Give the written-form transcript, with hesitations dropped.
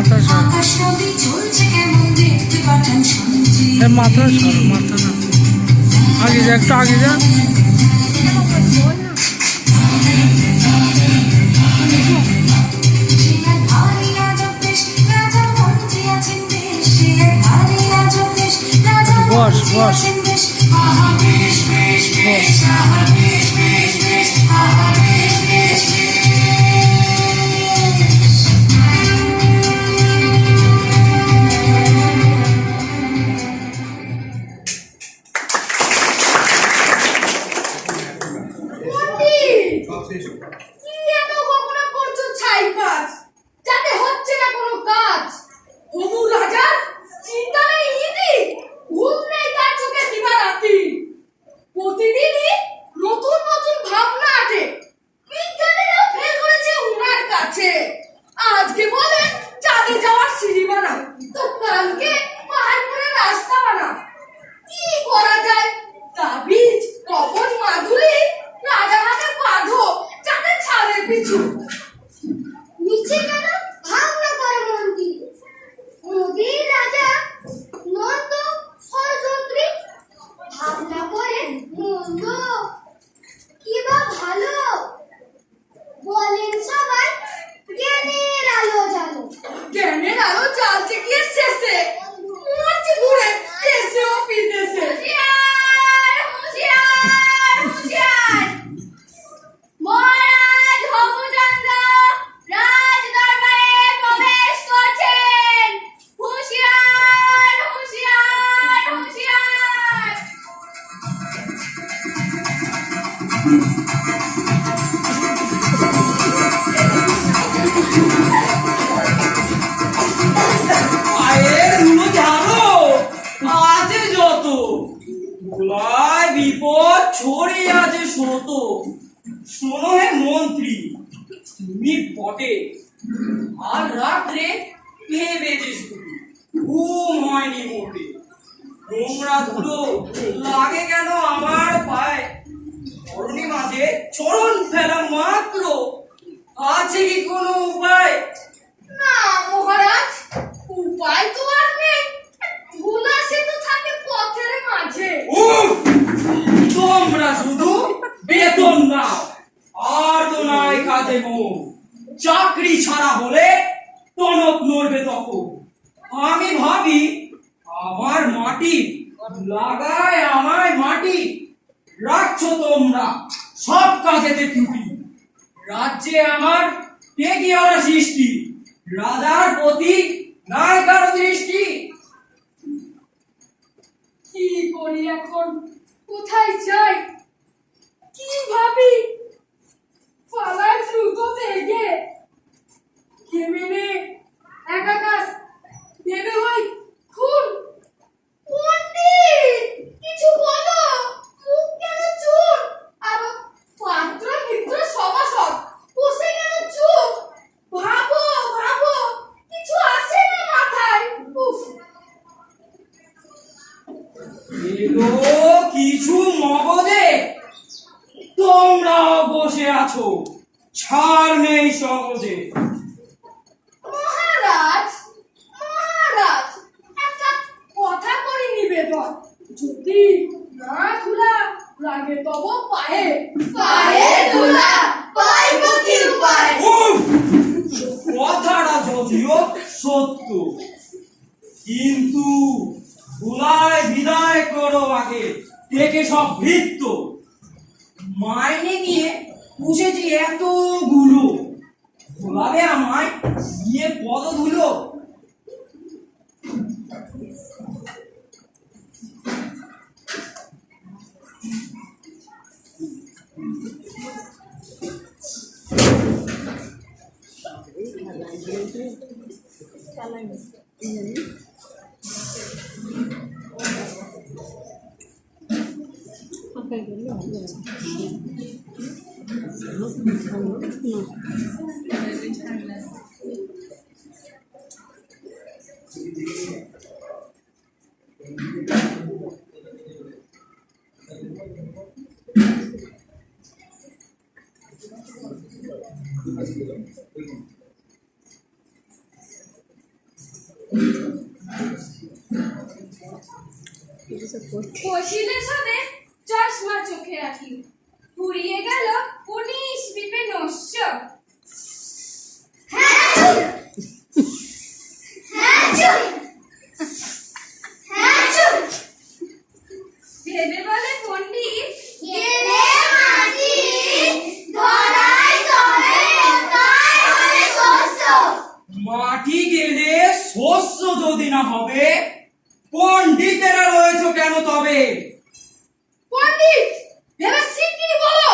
মাথা সর, মাথা সর, মাথা না আগে যা, একটু আগে যা। বস বস বিপদ ছড়িয়ে আছে শত। শোনো হে মন্ত্রী, তুমি বটে আর রাত্রে ভেবেছিস ঘুম হয়নি মোটে। নোংরা ধুলো লাগে কেন আমার পায়ে? ধরণী মাঝে চরণ ফেলা মাত্র, আছে কি কোনো উপায়? না মহারাজ, উপায় তো আর নেই। ধুলা সে তো থাকে পথের মাঝে। তোমরা শুধু বেতন নাও আর তো নাই কাজে মন। চাকরি ছাড়া হলে টনক নড়বে তখন। আমি ভাবি আমার মাটি লাগায় আমায় মাটি রাখছো তোমরা সব কাজেতে ত্রুটি। রাজ্যে আমার টেকি ওরা সৃষ্টি, রাজার প্রতি নাই কারো দৃষ্টি। কি করি এখন, কোথায় যাই, কি ভাবি? পালাই দ্রুত বেগে, কেমনে একাকার দেবে হই খুন। পণ্ডিত, কিছু বলো, মুখ কেন চুপ? আর পাত্র মিত্র সভাসদ বসে কেন চুপ? ভাবো ভাবো, কিছু আসে না মাথায়। উফ, এলো কিছু মগজে, তোমরা বসে আছো, ছাড় নেই সহজে। মহারাজ, মহারাজ, একটা কথা করি নিবেদন। যদি না ধুলা লাগে তব পায়ে, পায়ে ধুলা পাইব কি উপায়? কথাটা যদিও সত্য, কিন্তু ধুলায় বিদায় করো আগে, দেখে সব ভৃত্য। মাইনে নিয়ে পুষেছি এতগুলো, ভোলাবে আমায় গিয়ে পদ ধুলো। কষিলে সবে চশমা চোখে রাখি ফুরিয়ে গেল 19 বিপে নস্য ভেবে বলে পণ্ডিত গেলে মাটি ধরায় তবে তাই হবে শস্য। মাটি গেলে শস্য যদি না হবে পণ্ডিতেরা রয়েছে কেন তবে? পণ্ডিত ভেবে শিগগিরই বলো